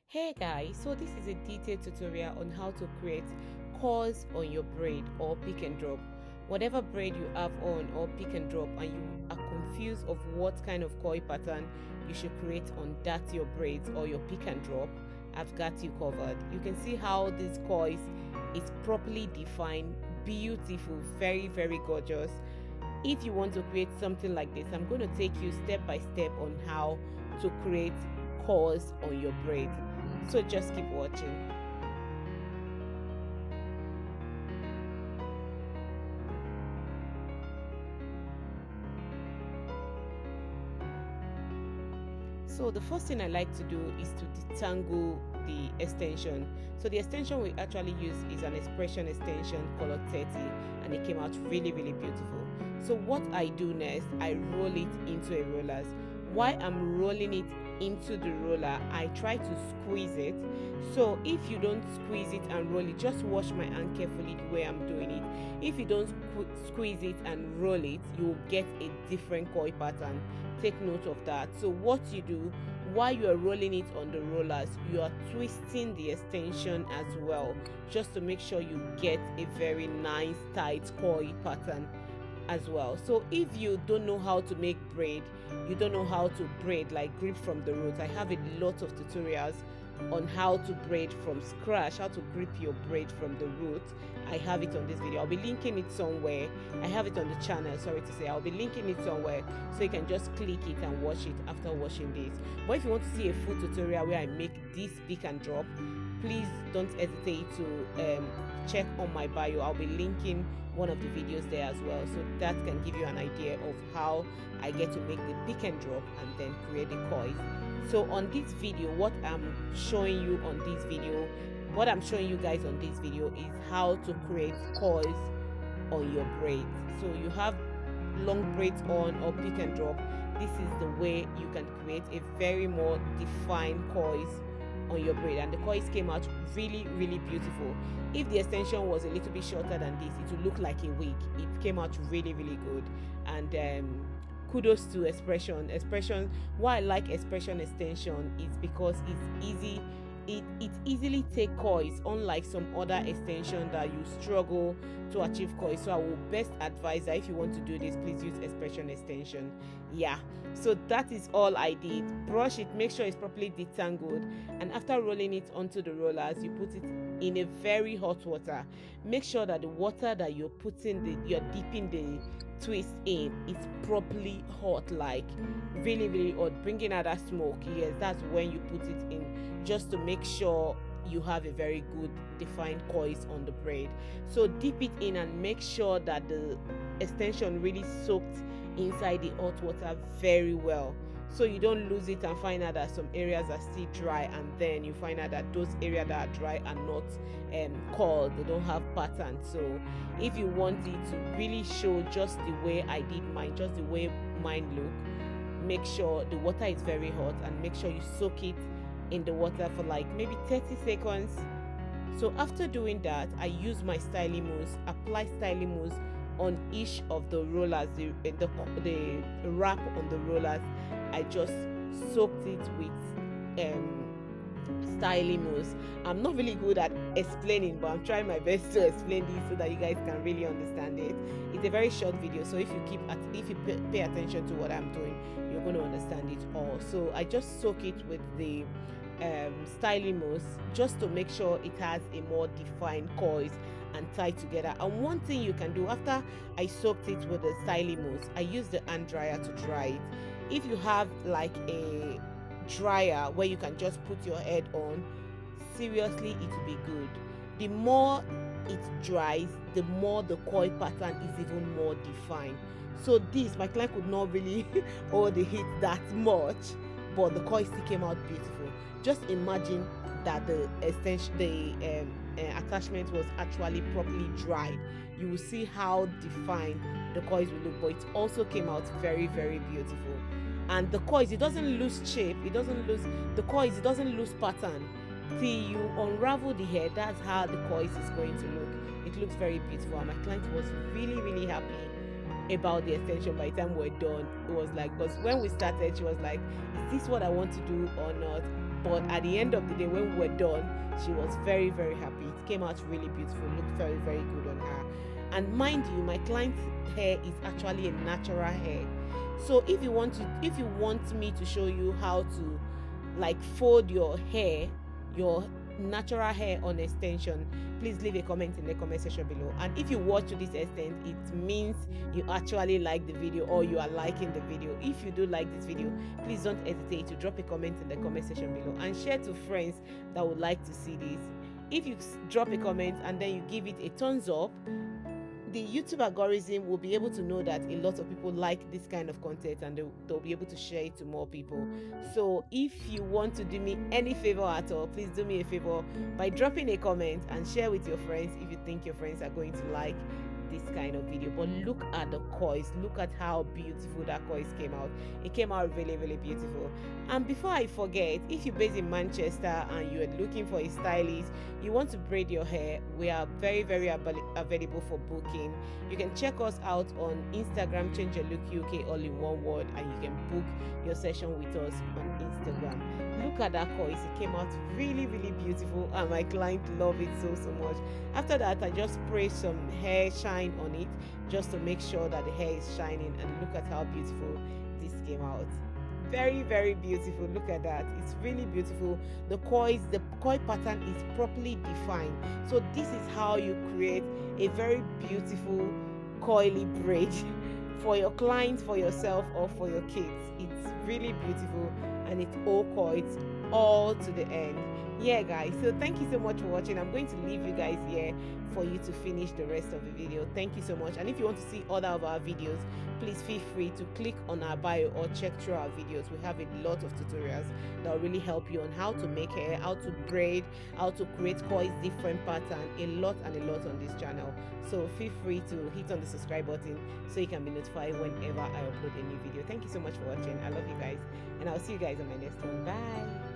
Hey guys, so this is a detailed tutorial on how to create coils on your braid or pick and drop. Whatever braid you have on or pick and drop and you are confused of what kind of coil pattern you should create on that your braids or your pick and drop, I've got you covered. You can see how these coils is properly defined, beautiful, very gorgeous. If you want to create something like this, I'm going to take you step by step on how to create coils on your braid. So just keep watching. So the first thing I like to do is to detangle the extension. So the extension we actually use is an Xpression extension color 30, and it came out really beautiful. So what I do next, I roll it into a rollers. While I'm rolling it into the roller, I try to squeeze it. So if you don't squeeze it and roll it, just watch my hand carefully the way I'm doing it. If you don't squeeze it and roll it, you'll get a different coil pattern. Take note of that. So what you do while you are rolling it on the rollers, you are twisting the extension as well, just to make sure you get a very nice tight coil pattern as well. So if you don't know how to make braid, you don't know how to braid like grip from the root, I have a lot of tutorials on how to braid from scratch, how to grip your braid from the root. I have it on this video. I'll be linking it somewhere. I have it on the channel, sorry to say. I'll be linking it somewhere so you can just click it and watch it after watching this. But if you want to see a full tutorial where I make this pick and drop, please don't hesitate to check on my bio. I'll be linking one of the videos there as well, so that can give you an idea of how I get to make the pick and drop and then create the coils. So on this video, what I'm showing you on this video, what I'm showing you guys on this video is how to create coils on your braids. So you have long braids on or pick and drop, this is the way you can create a very more defined coils on your braid, and the coils came out really beautiful. If the extension was a little bit shorter than this, it would look like a wig. It came out really good, and kudos to Xpression. Why I like Xpression extension is because it's easy. It easily take coils, unlike some other extension that you struggle to achieve coils. So I will best advise that if you want to do this, please use Xpression extension. Yeah, so that is all I did. Brush it, make sure it's properly detangled, and after rolling it onto the rollers, you put it in a very hot water. Make sure that the water that you're dipping the twist in is properly hot, like really hot, bringing out that smoke. Yes, that's when you put it in, just to make sure you have a very good defined coils on the braid. So dip it in and make sure that the extension really soaked inside the hot water very well, so you don't lose it and find out that some areas are still dry, and then you find out that those areas that are dry are not coiled, they don't have pattern. So if you want it to really show just the way I did mine, just the way mine look, make sure the water is very hot and make sure you soak it in the water for like maybe 30 seconds. So after doing that, I use my styling mousse, apply styling mousse on each of the rollers, the wrap on the rollers. I just soaked it with styling mousse. I'm not really good at explaining, but I'm trying my best to explain this so that you guys can really understand it. It's a very short video, so if you pay attention to what I'm doing, you're going to understand it all. So I just soak it with the styling mousse, just to make sure it has a more defined coils and tied together. And one thing you can do after I soaked it with the styling mousse, I use the hand dryer to dry it. If you have like a dryer where you can just put your head on, seriously, it will be good. The more it dries, the more the coil pattern is even more defined. So this, my client could not really hold the heat that much, but the coil still came out beautiful. Just imagine that the extension, the attachment was actually properly dried. You will see how defined the coils will look, but it also came out very beautiful. And the coils, it doesn't lose shape, it doesn't lose pattern till you unravel the hair. That's how the coils is going to look. It looks very beautiful, and my client was really happy about the extension. By the time we're done, it was like, because when we started, she was like, is this what I want to do or not? but at the end of the day, when we were done, she was very, very happy. It came out really beautiful, looked very, very good on her. And mind you, my client's hair is actually a natural hair. So if you want me to show you how to like fold your hair, your natural hair on extension, please leave a comment in the comment section below. And if you watch to this extent, it means you actually like the video or you are liking the video. If you do like this video, please don't hesitate to drop a comment in the comment section below and share to friends that would like to see this. If you drop a comment and then you give it a thumbs up, the YouTube algorithm will be able to know that a lot of people like this kind of content, and they'll be able to share it to more people. So if you want to do me any favor at all, please do me a favor by dropping a comment and share with your friends if you think your friends are going to like this kind of video. But look at the coils, look at how beautiful that coils came out. It came out really, really beautiful. And before I forget, if you're based in Manchester and you're looking for a stylist, you want to braid your hair, we are very, very available for booking. You can check us out on Instagram, Change Your Look UK, all in one word, and you can book your session with us on Instagram. Look at that coils, it came out really, really beautiful, and my client loved it so much. After that, I just sprayed some hair shine on it just to make sure that the hair is shining, and look at how beautiful this came out. Very, very beautiful. Look at that, it's really beautiful. The coil pattern is properly defined. So this is how you create a very beautiful coily braid for your clients, for yourself, or for your kids. It's really beautiful, and it all coils all to the end. Yeah guys, so thank you so much for watching. I'm going to leave you guys here for you to finish the rest of the video. Thank you so much. And if you want to see other of our videos, please feel free to click on our bio or check through our videos. We have a lot of tutorials that will really help you on how to make hair, how to braid, how to create coils, different pattern, a lot and a lot on this channel. So feel free to hit on the subscribe button so you can be notified whenever I upload a new video. Thank you so much for watching. I love you guys, and I'll see you guys on my next one. Bye.